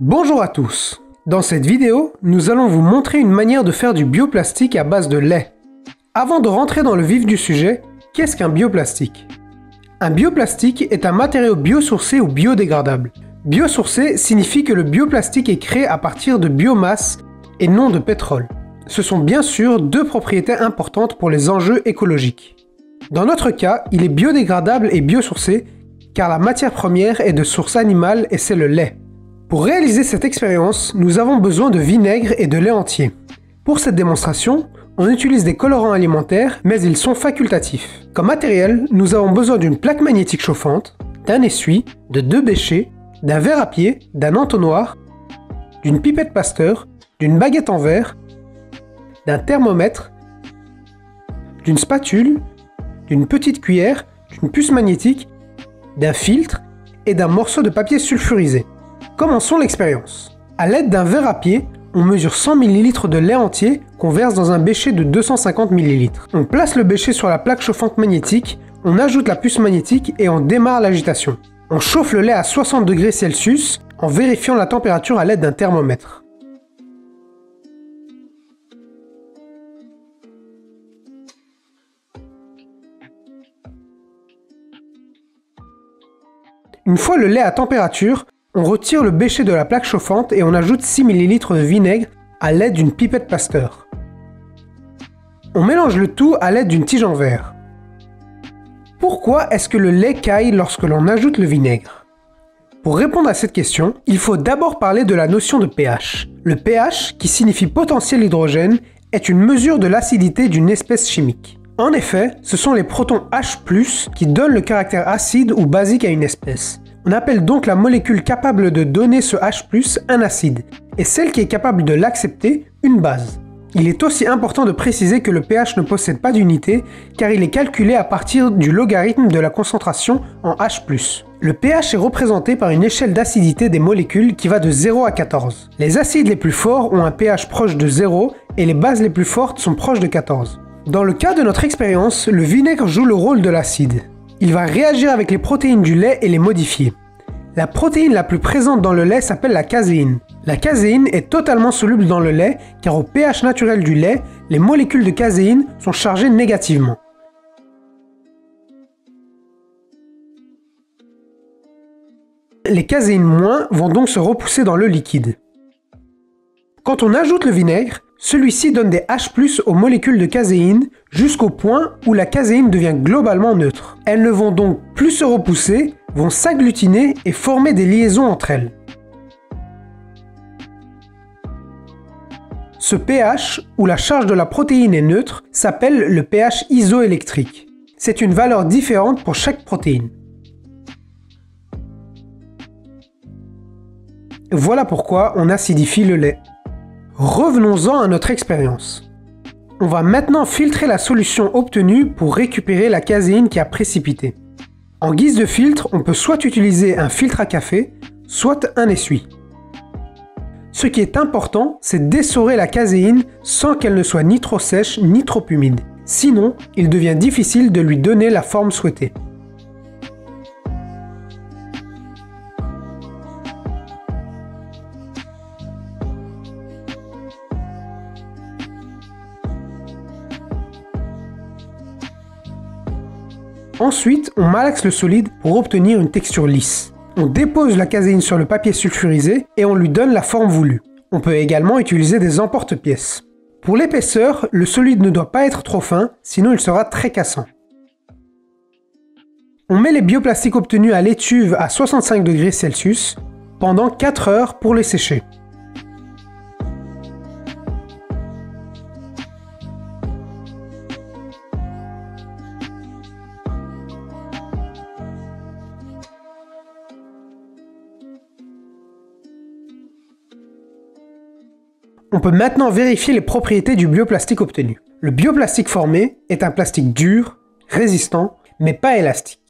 Bonjour à tous. Dans cette vidéo, nous allons vous montrer une manière de faire du bioplastique à base de lait. Avant de rentrer dans le vif du sujet, qu'est-ce qu'un bioplastique? Un bioplastique est un matériau biosourcé ou biodégradable. Biosourcé signifie que le bioplastique est créé à partir de biomasse et non de pétrole. Ce sont bien sûr deux propriétés importantes pour les enjeux écologiques. Dans notre cas, il est biodégradable et biosourcé car la matière première est de source animale et c'est le lait. Pour réaliser cette expérience, nous avons besoin de vinaigre et de lait entier. Pour cette démonstration, on utilise des colorants alimentaires, mais ils sont facultatifs. Comme matériel, nous avons besoin d'une plaque magnétique chauffante, d'un essuie, de 2 bêchers, d'un verre à pied, d'un entonnoir, d'une pipette Pasteur, d'une baguette en verre, d'un thermomètre, d'une spatule, d'une petite cuillère, d'une puce magnétique, d'un filtre et d'un morceau de papier sulfurisé. Commençons l'expérience. À l'aide d'un verre à pied, on mesure 100 ml de lait entier qu'on verse dans un bécher de 250 ml. On place le bécher sur la plaque chauffante magnétique, on ajoute la puce magnétique et on démarre l'agitation. On chauffe le lait à 60 degrés Celsius en vérifiant la température à l'aide d'un thermomètre. Une fois le lait à température, on retire le bécher de la plaque chauffante et on ajoute 6 ml de vinaigre à l'aide d'une pipette Pasteur. On mélange le tout à l'aide d'une tige en verre. Pourquoi est-ce que le lait caille lorsque l'on ajoute le vinaigre? Pour répondre à cette question, il faut d'abord parler de la notion de pH. Le pH, qui signifie potentiel hydrogène, est une mesure de l'acidité d'une espèce chimique. En effet, ce sont les protons H+, qui donnent le caractère acide ou basique à une espèce. On appelle donc la molécule capable de donner ce H+, un acide, et celle qui est capable de l'accepter, une base. Il est aussi important de préciser que le pH ne possède pas d'unité, car il est calculé à partir du logarithme de la concentration en H+. Le pH est représenté par une échelle d'acidité des molécules qui va de 0 à 14. Les acides les plus forts ont un pH proche de 0, et les bases les plus fortes sont proches de 14. Dans le cas de notre expérience, le vinaigre joue le rôle de l'acide. Il va réagir avec les protéines du lait et les modifier. La protéine la plus présente dans le lait s'appelle la caséine. La caséine est totalement soluble dans le lait car au pH naturel du lait, les molécules de caséine sont chargées négativement. Les caséines moins vont donc se repousser dans le liquide. Quand on ajoute le vinaigre, celui-ci donne des H+ aux molécules de caséine jusqu'au point où la caséine devient globalement neutre. Elles ne vont donc plus se repousser, vont s'agglutiner et former des liaisons entre elles. Ce pH, où la charge de la protéine est neutre, s'appelle le pH isoélectrique. C'est une valeur différente pour chaque protéine. Voilà pourquoi on acidifie le lait. Revenons-en à notre expérience. On va maintenant filtrer la solution obtenue pour récupérer la caséine qui a précipité. En guise de filtre, on peut soit utiliser un filtre à café, soit un essuie. Ce qui est important, c'est d'essorer la caséine sans qu'elle ne soit ni trop sèche ni trop humide. Sinon, il devient difficile de lui donner la forme souhaitée. Ensuite, on malaxe le solide pour obtenir une texture lisse. On dépose la caséine sur le papier sulfurisé et on lui donne la forme voulue. On peut également utiliser des emporte-pièces. Pour l'épaisseur, le solide ne doit pas être trop fin, sinon il sera très cassant. On met les bioplastiques obtenus à l'étuve à 65 degrés Celsius pendant 4 heures pour les sécher. On peut maintenant vérifier les propriétés du bioplastique obtenu. Le bioplastique formé est un plastique dur, résistant, mais pas élastique.